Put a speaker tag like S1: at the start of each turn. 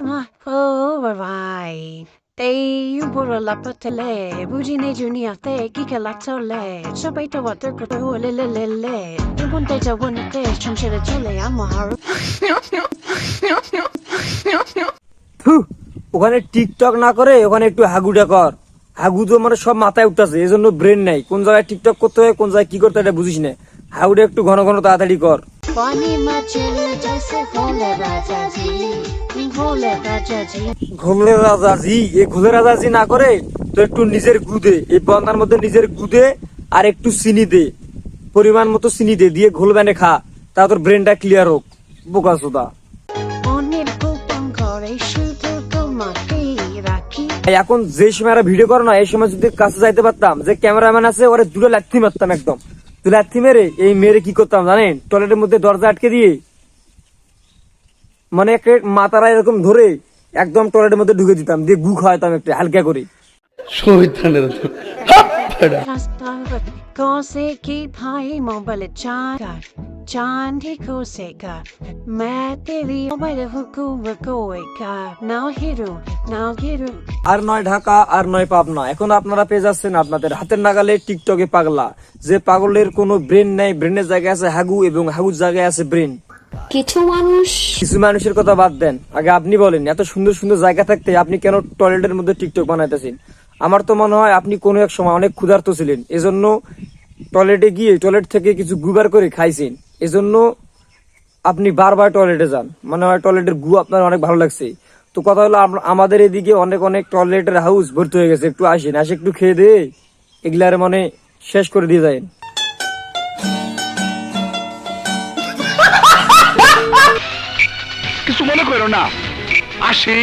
S1: Oh, vai. Te ubora la patele, bugine juniate, kika la tole, sabaita water koto lelelele, ubunte jawunte, chumshere chule, amaharu.
S2: থু, ওখানে TikTok না করে ওখানে একটু হাগুটা কর। হাগু তো মানে সব মাথায় উঠতেছে, এই জন্য ব্রেন নাই। কোন জায়গায় টিকটক করতে হয়, কোন জায়গায় কি করতে হয় এটা বুঝিস না। হাগুটা একটু ঘন ঘন তাড়াতাড়ি কর।
S1: Pani machele, jaise khole rajaji, khole rajaji.
S2: ঘোলে Rajaji, এই ঘোলে রাজাজি না করে তো একটু নিজের গুদে, এই বন্ধার মধ্যে নিজের গুদে আর একটু চিনি দে, পরিমাণ মতো চিনি দে, দিয়ে ঘোল বানে খা, তা তোর ব্রেনটা ক্লিয়ার হোক। বোকা চোদা।
S1: অনেক গোপন করে শুধু তোমাকে রাখি।
S2: এখন যে সময় আমরা ভিডিও করো না, এই সময় যদি কাছে যাইতে পারতাম, যে ক্যামেরাম্যান আছে ওরে দুটো লাথি মারতাম একদম। তো লাথি মেরে এই মেরে কি করতাম জানেন, টয়লেটের মধ্যে দরজা আটকে দিয়ে মানে একটা মাথারা এরকম ধরে একদম টয়লেটের মধ্যে ঢুকে দিতাম, দিয়ে গু খাওয়াতাম একটু হালকা করে।
S1: কোসে কি ভাই মোবাইল চাঁদ কোসেকা मैं तेरी मोबाइल हुकुम कोएका नाउ हिरो
S2: আর নয় ঢাকা আর নয় পাবনা। এখন আপনারা পেয়ে যাচ্ছেন আপনাদের হাতের নাগালে টিকটকে পাগলা, যে পাগলের কোনো ব্রেন নাই, ব্রেনের জায়গায় আছে হাগু এবং হাগুর জায়গায় আছে ব্রেন।
S3: কিছু
S2: মানুষের কথা বাদ দেন, আগে আপনি বলেন, এত সুন্দর সুন্দর জায়গা থাকতে আপনি কেন টয়লেটের মধ্যে টিকটক বানাইতেছেন? আমার তো মনে হয় আপনি কোনো এক সময় অনেক ক্ষুধার্ত ছিলেন, এজন্য টয়লেটে গিয়ে টয়লেট থেকে কিছু গুবার করে খাইছেন, এজন্য আপনি বারবার টয়লেটে যান। মনে হয় টয়লেটের গু আপনার অনেক ভালো লাগছে। তো কথা হলো আমাদের এদিকে অনেক অনেক টয়লেটের হাউস ভর্তি হয়ে গেছে, একটু আসেন, আসে একটু খেয়ে দিয়ে এগুলার মানে শেষ করে দিয়ে যায়।
S4: কিছু মনে করো না, আসি।